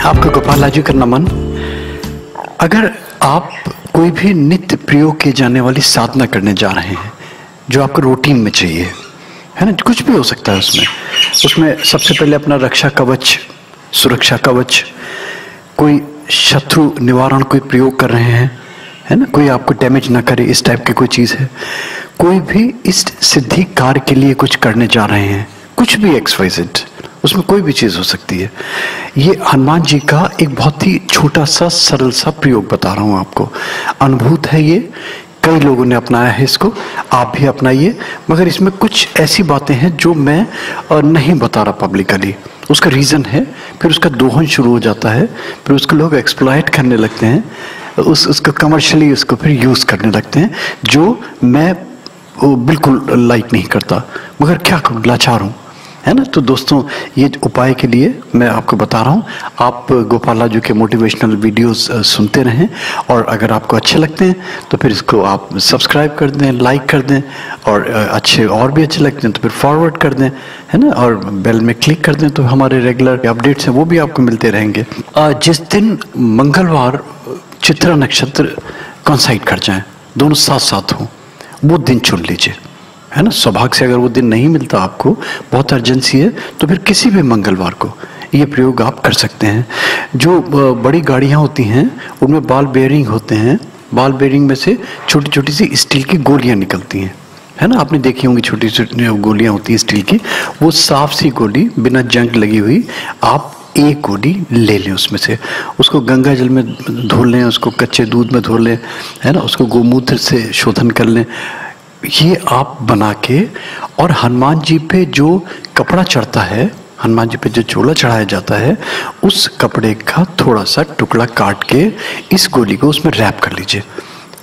आपका गोपाल राजू का नमन। अगर आप कोई भी नित्य प्रयोग किए जाने वाली साधना करने जा रहे हैं जो आपको रूटीन में चाहिए, है ना, कुछ भी हो सकता है उसमें सबसे पहले अपना रक्षा कवच, सुरक्षा कवच, कोई शत्रु निवारण कोई प्रयोग कर रहे हैं, है ना, कोई आपको डैमेज ना करे, इस टाइप की कोई चीज़ है। कोई भी इष्ट सिद्धि कार्य के लिए कुछ करने जा रहे हैं, कुछ भी XYZ, उसमें कोई भी चीज़ हो सकती है। ये हनुमान जी का एक बहुत ही छोटा सा सरल सा प्रयोग बता रहा हूँ आपको। अनुभूत है ये, कई लोगों ने अपनाया है इसको, आप भी अपनाइए। मगर इसमें कुछ ऐसी बातें हैं जो मैं नहीं बता रहा पब्लिकली। उसका रीज़न है, फिर उसका दोहन शुरू हो जाता है, फिर उसको लोग एक्सप्लॉइट करने लगते हैं, उसको कमर्शियली उसको फिर यूज़ करने लगते हैं, जो मैं बिल्कुल लाइक नहीं करता। मगर क्या करूँ, लाचार हूँ, है ना। तो दोस्तों, ये उपाय के लिए मैं आपको बता रहा हूँ। आप गोपाल राजू के मोटिवेशनल वीडियोस सुनते रहें, और अगर आपको अच्छे लगते हैं तो फिर इसको आप सब्सक्राइब कर दें, लाइक कर दें, और और भी अच्छे लगते हैं तो फिर फॉरवर्ड कर दें, है ना, और बेल में क्लिक कर दें, तो हमारे रेगुलर अपडेट्स हैं वो भी आपको मिलते रहेंगे। जिस दिन मंगलवार चित्रा नक्षत्र कॉन्साइड कर जाएं, दोनों साथ साथ हों, वो दिन चुन लीजिए, है ना। सौभाग्य से अगर वो दिन नहीं मिलता, आपको बहुत अर्जेंसी है, तो फिर किसी भी मंगलवार को ये प्रयोग आप कर सकते हैं। जो बड़ी गाड़ियाँ होती हैं उनमें बॉल बेयरिंग होते हैं, बॉल बेयरिंग में से छोटी छोटी सी स्टील की गोलियाँ निकलती हैं, है ना, आपने देखी होंगी, छोटी छोटी गोलियाँ होती हैं स्टील की। वो साफ सी गोली बिना जंग लगी हुई, आप एक गोली ले लें उसमें से, उसको गंगा जल में धो लें, उसको कच्चे दूध में धो लें, है ना, उसको गोमूत्र से शोधन कर लें। ये आप बना के, और हनुमान जी पे जो कपड़ा चढ़ता है, हनुमान जी पे जो चोला चढ़ाया जाता है, उस कपड़े का थोड़ा सा टुकड़ा काट के इस गोली को उसमें रैप कर लीजिए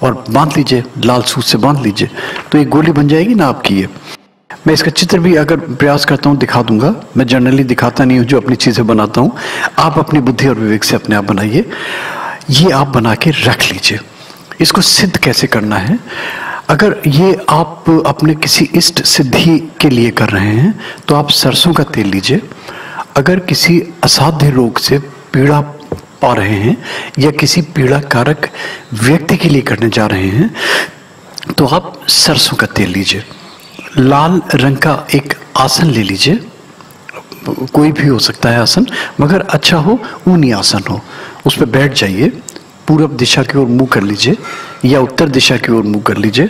और बांध लीजिए, लाल सूत से बांध लीजिए, तो ये गोली बन जाएगी ना आपकी। ये मैं इसका चित्र भी अगर प्रयास करता हूँ दिखा दूंगा। मैं जनरली दिखाता नहीं हूँ, जो अपनी चीज़ें बनाता हूँ, आप अपनी बुद्धि और विवेक से अपने आप बनाइए। ये आप बना के रख लीजिए। इसको सिद्ध कैसे करना है, अगर ये आप अपने किसी इष्ट सिद्धि के लिए कर रहे हैं तो आप सरसों का तेल लीजिए। अगर किसी असाध्य रोग से पीड़ा पा रहे हैं या किसी पीड़ा कारक व्यक्ति के लिए करने जा रहे हैं तो आप सरसों का तेल लीजिए। लाल रंग का एक आसन ले लीजिए, कोई भी हो सकता है आसन, मगर अच्छा हो, ऊनी आसन हो, उस पर बैठ जाइए। पूरब दिशा की ओर मुंह कर लीजिए या उत्तर दिशा की ओर मुंह कर लीजिए।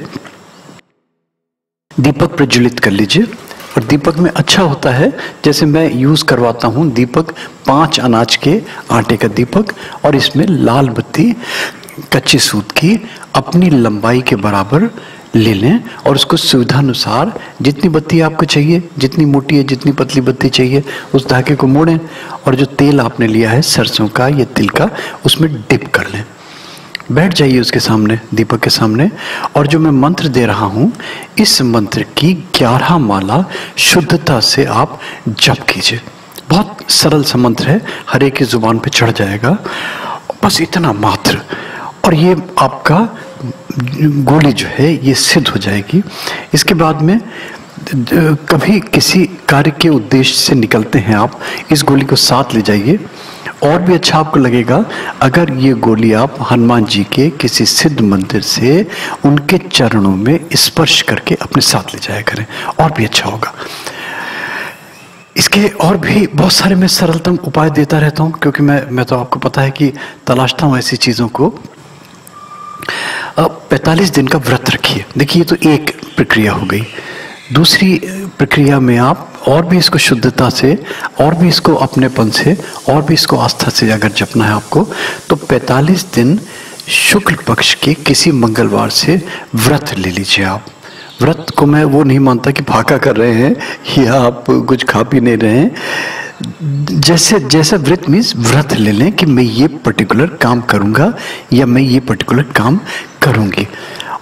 दीपक प्रज्वलित कर लीजिए, और दीपक में अच्छा होता है, जैसे मैं यूज करवाता हूं दीपक, 5 अनाज के आटे का दीपक, और इसमें लाल बत्ती कच्चे सूत की अपनी लंबाई के बराबर ले लें, और उसको सुविधानुसार जितनी बत्ती आपको चाहिए, जितनी मोटी है, जितनी पतली बत्ती चाहिए, उस धागे को मोड़ें, और जो तेल आपने लिया है सरसों का या तिल का, उसमें डिप कर लें। बैठ जाइए उसके सामने, दीपक के सामने, और जो मैं मंत्र दे रहा हूँ, इस मंत्र की 11 माला शुद्धता से आप जप कीजिए। बहुत सरल सा मंत्र है, हर एक की जुबान पे चढ़ जाएगा, बस इतना मात्र, और ये आपका गोली जो है ये सिद्ध हो जाएगी। इसके बाद में कभी किसी कार्य के उद्देश्य से निकलते हैं आप, इस गोली को साथ ले जाइए। और भी अच्छा आपको लगेगा अगर ये गोली आप हनुमान जी के किसी सिद्ध मंदिर से उनके चरणों में स्पर्श करके अपने साथ ले जाया करें, और भी अच्छा होगा। इसके और भी बहुत सारे मैं सरलतम उपाय देता रहता हूँ, क्योंकि मैं तो आपको पता है कि तलाशता हूँ ऐसी चीज़ों को। 45 दिन का व्रत रखिए। देखिए, ये तो एक प्रक्रिया हो गई। दूसरी प्रक्रिया में आप और भी इसको शुद्धता से, और भी इसको अपनेपन से, और भी इसको आस्था से अगर जपना है आपको, तो 45 दिन शुक्ल पक्ष के किसी मंगलवार से व्रत ले लीजिए आप। व्रत को मैं वो नहीं मानता कि फाका कर रहे हैं या आप कुछ खा पी नहीं रहे हैं। जैसा व्रत मीन्स व्रत ले लें कि मैं ये पर्टिकुलर काम करूँगा या मैं ये पर्टिकुलर काम करूँगी।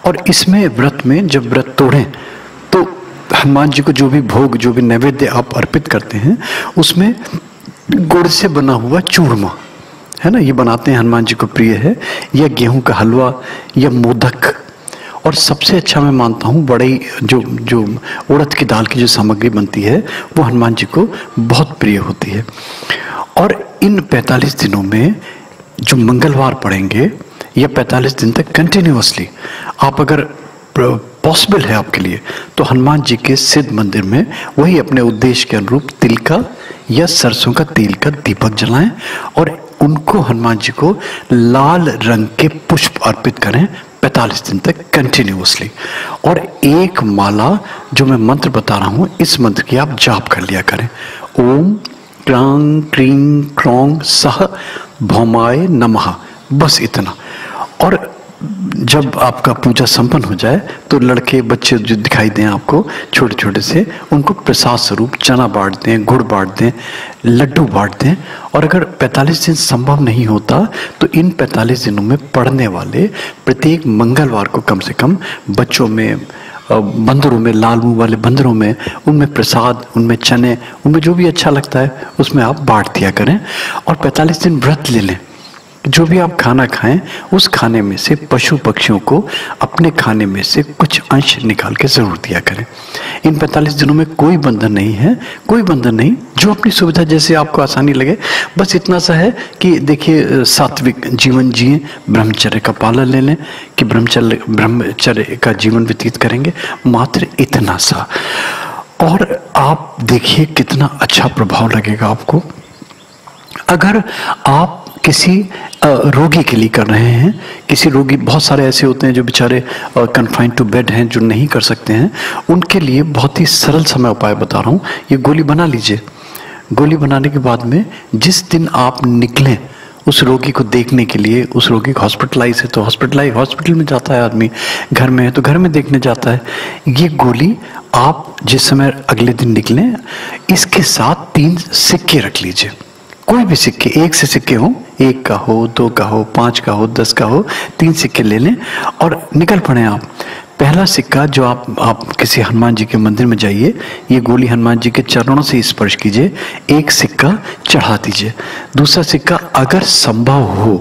और इसमें व्रत में जब व्रत तोड़ें तो हनुमान जी को जो भी भोग, जो भी नैवेद्य आप अर्पित करते हैं, उसमें गुड़ से बना हुआ चूरमा, है ना, ये बनाते हैं, हनुमान जी को प्रिय है, या गेहूं का हलवा या मोदक। और सबसे अच्छा मैं मानता हूँ बड़ी जो उड़द की दाल की जो सामग्री बनती है वो हनुमान जी को बहुत प्रिय होती है। और इन 45 दिनों में जो मंगलवार पढ़ेंगे या 45 दिन तक कंटिन्यूअसली, आप अगर पॉसिबल है आपके लिए तो हनुमान जी के सिद्ध मंदिर में वही अपने उद्देश्य के अनुरूप तिल का या सरसों का तेल का दीपक जलाएं और उनको हनुमान जी को लाल रंग के पुष्प अर्पित करें 45 दिन तक कंटिन्यूअसली। और एक माला जो मैं मंत्र बता रहा हूं, इस मंत्र की आप जाप कर लिया करें। ओम क्रांग क्रीं क्रौंग सह भौमाय नमः, बस इतना। और जब आपका पूजा संपन्न हो जाए तो लड़के बच्चे जो दिखाई दें आपको छोटे छोटे से, उनको प्रसाद स्वरूप चना बांट दें, गुड़ बांट दें, लड्डू बांट दें। और अगर 45 दिन संभव नहीं होता तो इन 45 दिनों में पढ़ने वाले प्रत्येक मंगलवार को कम से कम बच्चों में, बंदरों में, लाल मुंह वाले बंदरों में, उनमें प्रसाद, उनमें चने, उनमें जो भी अच्छा लगता है उसमें आप बांट दिया करें। और 45 दिन व्रत ले लें। जो भी आप खाना खाएं उस खाने में से पशु पक्षियों को अपने खाने में से कुछ अंश निकाल के जरूर दिया करें। इन 45 दिनों में कोई बंधन नहीं है, कोई बंधन नहीं, जो अपनी सुविधा जैसे आपको आसानी लगे। बस इतना सा है कि देखिए सात्विक जीवन जिए, ब्रह्मचर्य का पालन ले लें कि ब्रह्मचर्य का जीवन व्यतीत करेंगे, मात्र इतना सा। और आप देखिए कितना अच्छा प्रभाव लगेगा आपको। अगर आप किसी रोगी के लिए कर रहे हैं, किसी रोगी, बहुत सारे ऐसे होते हैं जो बेचारे कन्फाइंड टू बेड हैं, जो नहीं कर सकते हैं, उनके लिए बहुत ही सरल सा मैं उपाय बता रहा हूँ। ये गोली बना लीजिए। गोली बनाने के बाद में जिस दिन आप निकलें उस रोगी को देखने के लिए, उस रोगी को हॉस्पिटलाइज है तो हॉस्पिटल में जाता है आदमी, घर में है तो घर में देखने जाता है। ये गोली आप जिस समय अगले दिन निकलें, इसके साथ 3 सिक्के रख लीजिए। कोई भी सिक्के, 1 से सिक्के हो, 1 का हो, 2 का हो, 5 का हो, 10 का हो, 3 सिक्के ले लें और निकल पड़े आप। पहला सिक्का जो आप किसी हनुमान जी के मंदिर में जाइए, ये गोली हनुमान जी के चरणों से स्पर्श कीजिए, 1 सिक्का चढ़ा दीजिए। दूसरा सिक्का अगर संभव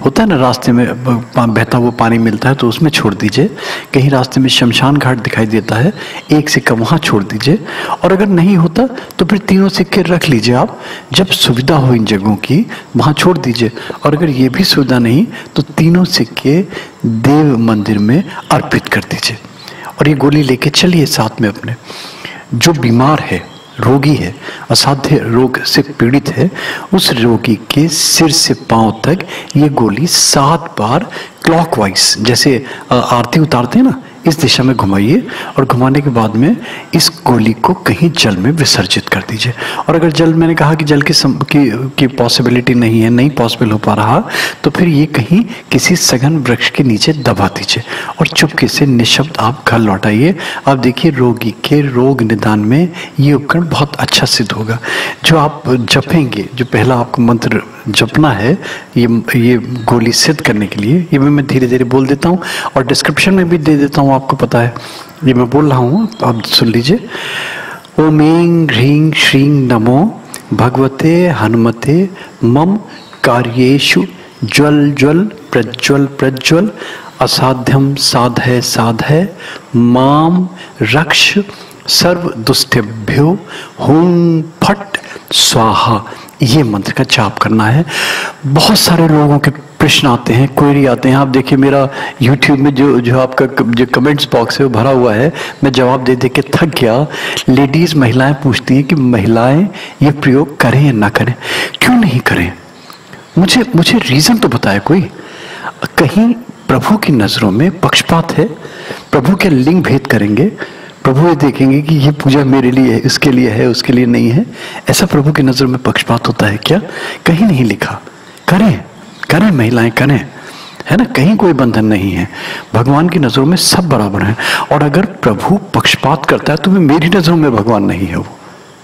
होता है ना, रास्ते में बहता हुआ पानी मिलता है तो उसमें छोड़ दीजिए। कहीं रास्ते में शमशान घाट दिखाई देता है, 1 सिक्का वहां छोड़ दीजिए। और अगर नहीं होता तो फिर 3 सिक्के रख लीजिए आप, जब सुविधा हो इन जगहों की वहां छोड़ दीजिए। और अगर ये भी सुविधा नहीं तो 3 सिक्के देव मंदिर में अर्पित कर दीजिए। और ये गोली लेके चलिए साथ में अपने। जो बीमार है, रोगी है, असाध्य रोग से पीड़ित है, उस रोगी के सिर से पांव तक ये गोली 7 बार क्लॉकवाइज, जैसे आरती उतारते हैं ना, इस दिशा में घुमाइए। और घुमाने के बाद में इस गोली को कहीं जल में विसर्जित कर दीजिए। और अगर जल, मैंने कहा कि जल की पॉसिबिलिटी नहीं है, नहीं पॉसिबल हो पा रहा, तो फिर ये कहीं किसी सघन वृक्ष के नीचे दबा दीजिए और चुपके से निःशब्द आप घर लौटाइए। आप देखिए रोगी के रोग निदान में ये उपकरण बहुत अच्छा सिद्ध होगा। जो आप जपेंगे, जो पहला आपको मंत्र जपना है ये गोली सिद्ध करने के लिए, ये मैं धीरे धीरे बोल देता हूँ और डिस्क्रिप्शन में भी दे देता हूँ, आपको पता है ये मैं बोल रहा हूँ, आप सुन लीजिए। ओम ऐं ह्रीं श्रीं नमो भगवते हनुमते मम कार्येषु ज्वल ज्वल प्रज्वल प्रज्वल असाध्यम साधय साधय माम रक्ष सर्व दुष्टेभ्यो हुं फट स्वाहा। ये मंत्र का जाप करना है। बहुत सारे लोगों के प्रश्न आते हैं, क्वेरी आते हैं। आप देखिए मेरा YouTube में जो आपका जो कमेंट्स बॉक्स है वो भरा हुआ है, मैं जवाब दे दे के थक गया। लेडीज, महिलाएं पूछती हैं कि महिलाएं ये प्रयोग करें या ना करें, क्यों नहीं करें? मुझे रीजन तो बताए कोई। कहीं प्रभु की नजरों में पक्षपात है? प्रभु के लिंग भेद करेंगे? प्रभु ये देखेंगे कि ये पूजा मेरे लिए है, इसके लिए है, उसके लिए नहीं है? ऐसा प्रभु की नजर में पक्षपात होता है क्या? कहीं नहीं लिखा। करें महिलाएं, करें, है ना, कहीं कोई बंधन नहीं है। भगवान की नजरों में सब बराबर हैं। और अगर प्रभु पक्षपात करता है तो मेरी नजरों में भगवान नहीं है वो,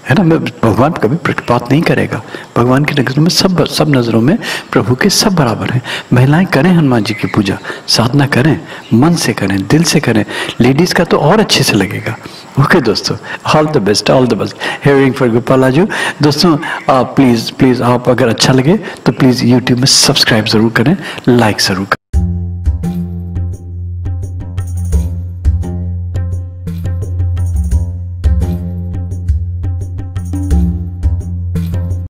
है ना। भगवान कभी पक्षपात नहीं करेगा। भगवान की नजरों में सब नजरों में प्रभु के सब बराबर हैं। महिलाएं करें हनुमान जी की पूजा, साधना करें, मन से करें, दिल से करें। लेडीज का तो और अच्छे से लगेगा। ओके दोस्तों, all the best, all the best. Hearing for गोपालाजू। दोस्तों प्लीज आप अगर अच्छा लगे तो प्लीज यूट्यूब में सब्सक्राइब जरूर करें, लाइक जरूर करें।